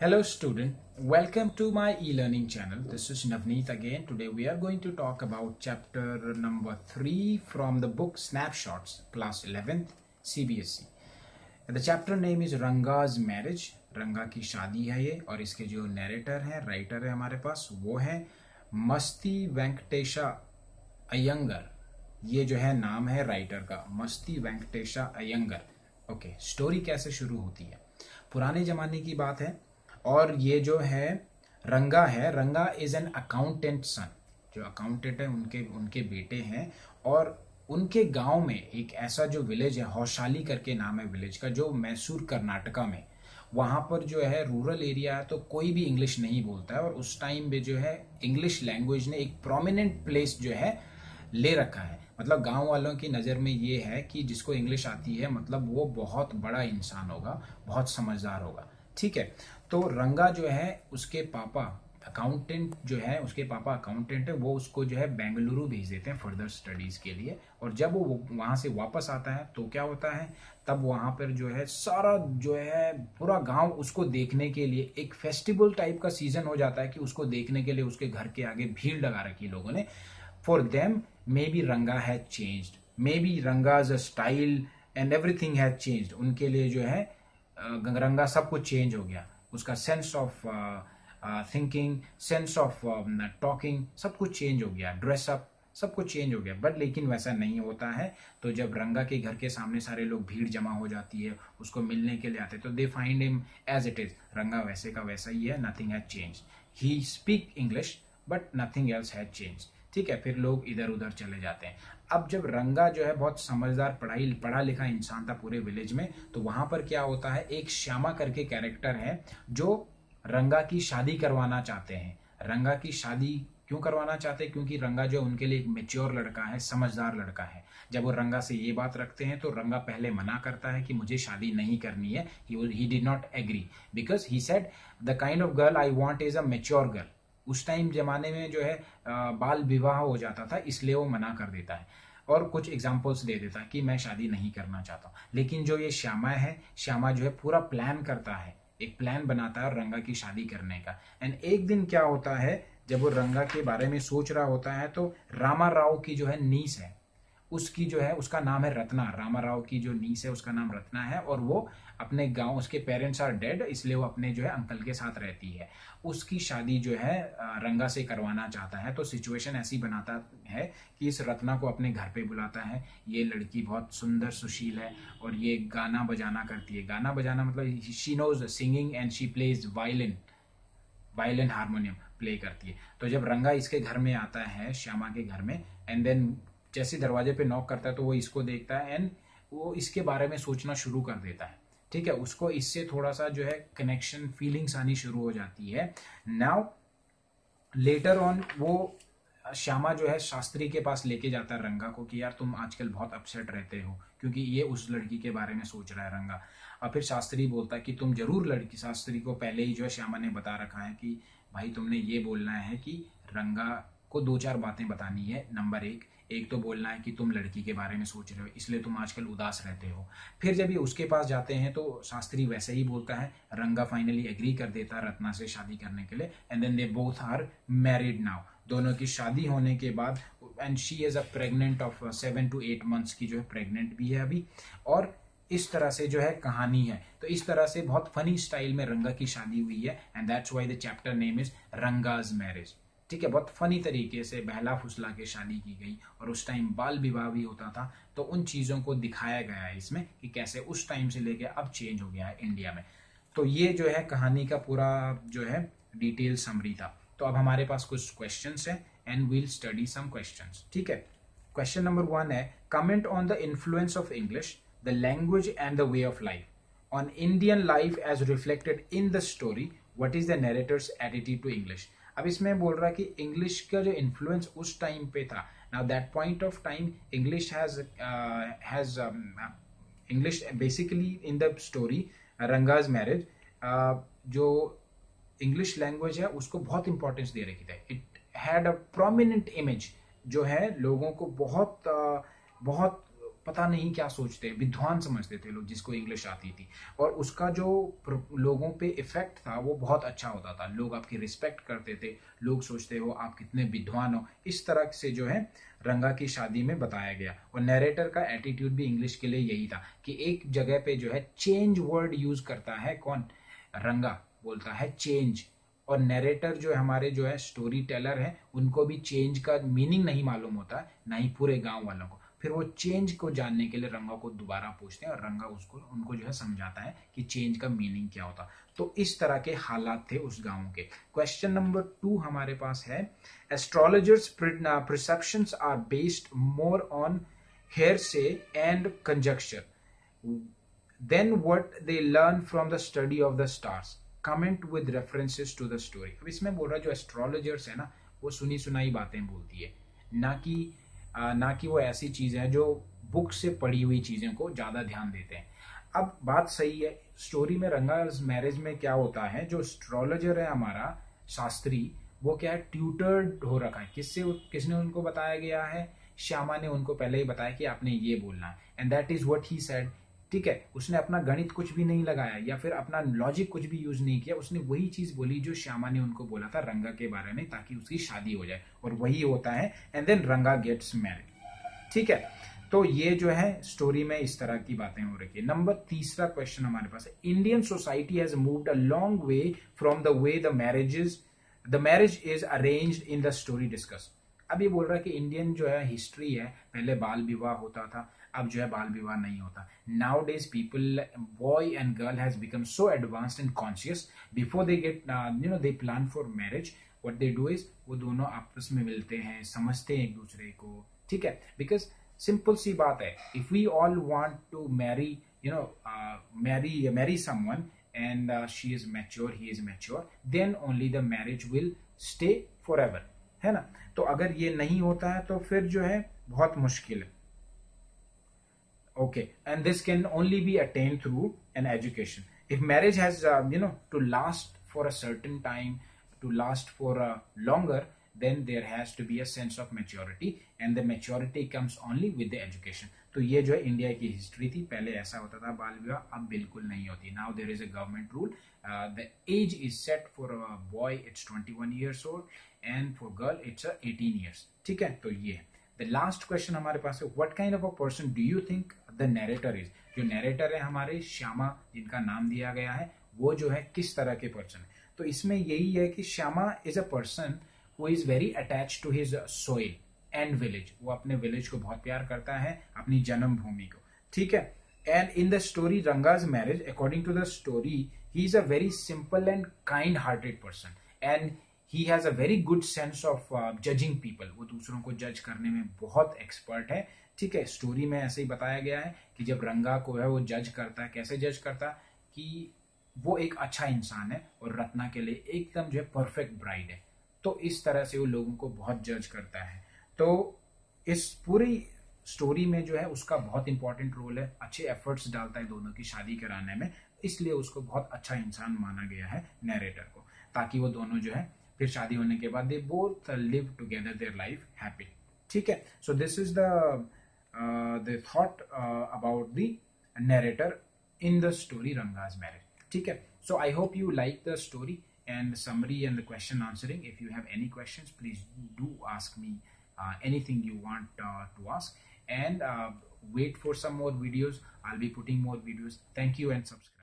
Hello student, welcome to my e-learning channel. This is Navneet again. Today we are going to talk about chapter number 3 from the book Snapshots, class 11th CBSE. The chapter name is Ranga's Marriage. रंगा की शादी है ये, और इसके जो narrator है, writer है हमारे पास, वो है मस्ती वेंकटेशा अयंगर. ये जो है नाम है राइटर का, मस्ती वेंकटेशा अयंगर. ओके, स्टोरी कैसे शुरू होती है? पुराने जमाने की बात है, और ये जो है रंगा इज एन अकाउंटेंट सन. जो अकाउंटेंट है उनके उनके बेटे हैं, और उनके गांव में एक ऐसा जो विलेज है, हौशाली करके नाम है विलेज का, जो मैसूर कर्नाटका में, वहां पर जो है रूरल एरिया है, तो कोई भी इंग्लिश नहीं बोलता है. और उस टाइम पे जो है इंग्लिश लैंग्वेज ने एक प्रोमिनेंट प्लेस जो है ले रखा है. मतलब गांव वालों की नज़र में ये है कि जिसको इंग्लिश आती है मतलब वो बहुत बड़ा इंसान होगा, बहुत समझदार होगा. ठीक है, तो रंगा जो है उसके पापा अकाउंटेंट जो है, उसके पापा अकाउंटेंट है, वो उसको जो है बेंगलुरु भेज देते हैं फर्दर स्टडीज के लिए. और जब वो वहां से वापस आता है तो क्या होता है, तब वहां पर जो है सारा जो है पूरा गांव उसको देखने के लिए, एक फेस्टिवल टाइप का सीजन हो जाता है कि उसको देखने के लिए उसके घर के आगे भीड़ लगा रखी लोगों ने. फॉर देम मे बी रंगा has changed, may be Ranga's style and everything has changed. उनके लिए जो है रंगा सब कुछ चेंज हो गया. उसका sense of thinking, sense of talking, सब कुछ चेंज हो गया. ड्रेसअप सब कुछ चेंज हो गया. बट लेकिन वैसा नहीं होता है. तो जब रंगा के घर के सामने सारे लोग, भीड़ जमा हो जाती है, उसको मिलने के लिए आते, तो they find him as it is. Ranga वैसे का वैसा ही है, nothing has change. He speak English but nothing else has change. ठीक है, फिर लोग इधर उधर चले जाते हैं. अब जब रंगा जो है बहुत समझदार, पढ़ा लिखा इंसान था पूरे विलेज में, तो वहां पर क्या होता है, एक श्यामा करके कैरेक्टर है जो रंगा की शादी करवाना चाहते हैं. रंगा की शादी क्यों करवाना चाहते हैं? क्योंकि रंगा जो उनके लिए एक मेच्योर लड़का है, समझदार लड़का है. जब वो रंगा से ये बात रखते हैं तो रंगा पहले मना करता है कि मुझे शादी नहीं करनी है. He did not agree because he said the kind of girl I want is a mature girl. उस टाइम जमाने में जो है बाल विवाह हो जाता था, इसलिए वो मना कर देता है और कुछ एग्जाम्पल्स दे देता है कि मैं शादी नहीं करना चाहता हूँ. लेकिन जो ये श्यामा है, श्यामा जो है पूरा प्लान करता है, एक प्लान बनाता है रंगा की शादी करने का. एंड एक दिन क्या होता है, जब वो रंगा के बारे में सोच रहा होता है, तो रामा राव की जो है नीस है, उसकी जो है, उसका नाम है रत्ना. रामा राव की जो नीस है उसका नाम रत्ना है, और वो अपने गांव, उसके पेरेंट्स आर डेड, इसलिए वो अपने जो है अंकल के साथ रहती है. उसकी शादी जो है रंगा से करवाना चाहता है. तो सिचुएशन ऐसी बनाता है कि इस रत्ना को अपने घर पे बुलाता है. ये लड़की बहुत सुंदर सुशील है, और ये गाना बजाना करती है. गाना बजाना मतलब she knows singing and she plays violin, violin harmonium play करती है. तो जब रंगा इसके घर में आता है, श्यामा के घर में, एंड देन जैसे दरवाजे पे नॉक करता है तो वो इसको देखता है एंड वो इसके बारे में सोचना शुरू कर देता है. ठीक है, उसको इससे थोड़ा सा जो है कनेक्शन, फीलिंग्स आनी शुरू हो जाती है. नाउ लेटर ऑन वो श्यामा जो है शास्त्री के पास लेके जाता है रंगा को कि यार तुम आजकल बहुत अपसेट रहते हो, क्योंकि ये उस लड़की के बारे में सोच रहा है रंगा. और फिर शास्त्री बोलता है कि तुम जरूर लड़की, शास्त्री को पहले ही जो है श्यामा ने बता रखा है कि भाई तुमने ये बोलना है कि रंगा को 2-4 बातें बतानी है. नंबर एक तो बोलना है कि तुम लड़की के बारे में सोच रहे हो, इसलिए तुम आजकल उदास रहते हो. फिर जब ये उसके पास जाते हैं तो शास्त्री वैसे ही बोलता है. रंगा फाइनली एग्री कर देता है रत्ना से शादी करने के लिए. And then they both are married now. दोनों की शादी होने के बाद, and she is a pregnant of 7 to 8 months की, जो है प्रेग्नेंट भी है अभी. और इस तरह से जो है कहानी है. तो इस तरह से बहुत फनी स्टाइल में रंगा की शादी हुई है, and that's why the chapter name is Ranga's marriage. ठीक है, बहुत फनी तरीके से बहला फुसला के शादी की गई, और उस टाइम बाल विवाह भी होता था. तो उन चीज़ों को दिखाया गया है इसमें कि कैसे उस टाइम से लेके अब चेंज हो गया है इंडिया में. तो ये जो है कहानी का पूरा जो है डिटेल समरी था. तो अब हमारे पास कुछ क्वेश्चंस हैं and we'll study some questions. ठीक है, क्वेश्चन नंबर 1 है, comment on the influence of English, the language and the way of life on Indian life as reflected in the story. What is the narrator's attitude to English. अब इसमें बोल रहा है कि English का जो influence उस टाइम पे था. Now that point of time English has English basically in the story Ranga's marriage, जो इंग्लिश लैंग्वेज है उसको बहुत इंपॉर्टेंस दे रखी थी. It had a prominent image, जो है लोगों को बहुत बहुत पता नहीं क्या सोचते हैं, विद्वान समझते थे लोग जिसको इंग्लिश आती थी, और उसका जो लोगों पे इफेक्ट था वो बहुत अच्छा होता था। लोग आपकी रिस्पेक्ट करते थे, लोग सोचते हो आप कितने विद्वान हो, इस तरह से जो है रंगा की शादी में बताया गया। और नैरेटर का एटीट्यूड भी इंग्लिश के लिए यही था कि एक जगह पे जो है चेंज वर्ड यूज करता है कौन, रंगा बोलता है चेंज, और नैरेटर जो है हमारे जो है स्टोरी टेलर है, उनको भी चेंज का मीनिंग नहीं मालूम होता, ना ही पूरे गांव वालों को। फिर वो चेंज को जानने के लिए रंगा को दोबारा पूछते हैं और रंगा उसको उनको जो है समझाता है कि चेंज का मीनिंग क्या होता। तो इस तरह के हालात थे उस गांव के। क्वेश्चन नंबर 2 हमारे पास है, astrologers perceptions are based more on hearsay and conjecture than what they learn from the study of the stars, comment with references to the story. अब इसमें बोल रहा है जो एस्ट्रोलॉजर्स है ना, वो सुनी सुनाई बातें बोलती है, ना कि वो ऐसी चीजें हैं जो बुक से पढ़ी हुई चीजें को ज्यादा ध्यान देते हैं। अब बात सही है, स्टोरी में रंगा's मैरिज में क्या होता है, जो एस्ट्रोलॉजर है हमारा शास्त्री, वो क्या है ट्यूटर्ड हो रखा है। किसने उनको बताया गया है, श्यामा ने उनको पहले ही बताया कि आपने ये बोलना है, and that is what he said. ठीक है, उसने अपना गणित कुछ भी नहीं लगाया या फिर अपना लॉजिक कुछ भी यूज नहीं किया, उसने वही चीज बोली जो श्यामा ने उनको बोला था रंगा के बारे में, ताकि उसकी शादी हो जाए, और वही होता है, एंड देन रंगा गेट्स मैरिड। ठीक है, तो ये जो है स्टोरी में इस तरह की बातें हो रही है। नंबर 3 क्वेश्चन हमारे पास है, Indian society has moved a long way from the way the marriage is arranged in the story discuss. अब ये बोल रहा है कि इंडियन जो है हिस्ट्री है, पहले बाल विवाह होता था, अब जो है बाल विवाह नहीं होता। Now days people, boy and girl has become so advanced and conscious, before they get they plan for marriage, what they do is वो दोनों आपस में मिलते हैं, समझते हैं एक दूसरे को। ठीक है, बिकॉज सिंपल सी बात है, if we all want to marry marry someone and she is mature, he is mature, then only the marriage will stay forever, है ना। तो अगर ये नहीं होता है तो फिर जो है बहुत मुश्किल है। Okay, and this can only be attained through an education. If marriage has to last for a certain time, to last for a longer, then there has to be a sense of maturity, and the maturity comes only with the education. तो ये जो है India की history थी, पहले ऐसा होता था बाल विवाह, अब बिल्कुल नहीं होती। Now there is a government rule, the age is set for a boy it's 21 years old and for girl it's 18 years। ठीक है, तो ये है। द लास्ट क्वेश्चन हमारे पास है, what kind of a person do you think the narrator is. जो narrator है हमारे श्यामा, जिनका नाम दिया गया है, वो जो है किस तरह के पर्सन है। तो इसमें यही है कि Shyama is a person who is very attach to his soil and village. वो अपने विलेज को बहुत प्यार करता है, अपनी जन्मभूमि को। ठीक है, and in the story Ranga's marriage, according to the story, he is a very simple and kind hearted person, and he has a very good sense of judging people। वो दूसरों को जज करने में बहुत एक्सपर्ट है। ठीक है, स्टोरी में ऐसे ही बताया गया है कि जब रंगा को है वो जज करता है, कैसे जज करता है कि वो एक अच्छा इंसान है और रत्ना के लिए एकदम जो है परफेक्ट ब्राइड है। तो इस तरह से वो लोगों को बहुत जज करता है। तो इस पूरी स्टोरी में जो है उसका बहुत इंपॉर्टेंट रोल है, अच्छे एफर्ट्स डालता है दोनों की शादी कराने में, इसलिए उसको बहुत अच्छा इंसान माना गया है नैरेटर को, ताकि वो दोनों जो है फिर शादी होने के बाद they both live together their life happy. ठीक है, so this is the thought about the narrator in the story Ranga's marriage. ठीक है, so I hope you like the story and summary and the question answering. If you have any questions, please do ask me anything you want to ask, and wait for some more videos. I'll be putting more videos. Thank you and subscribe.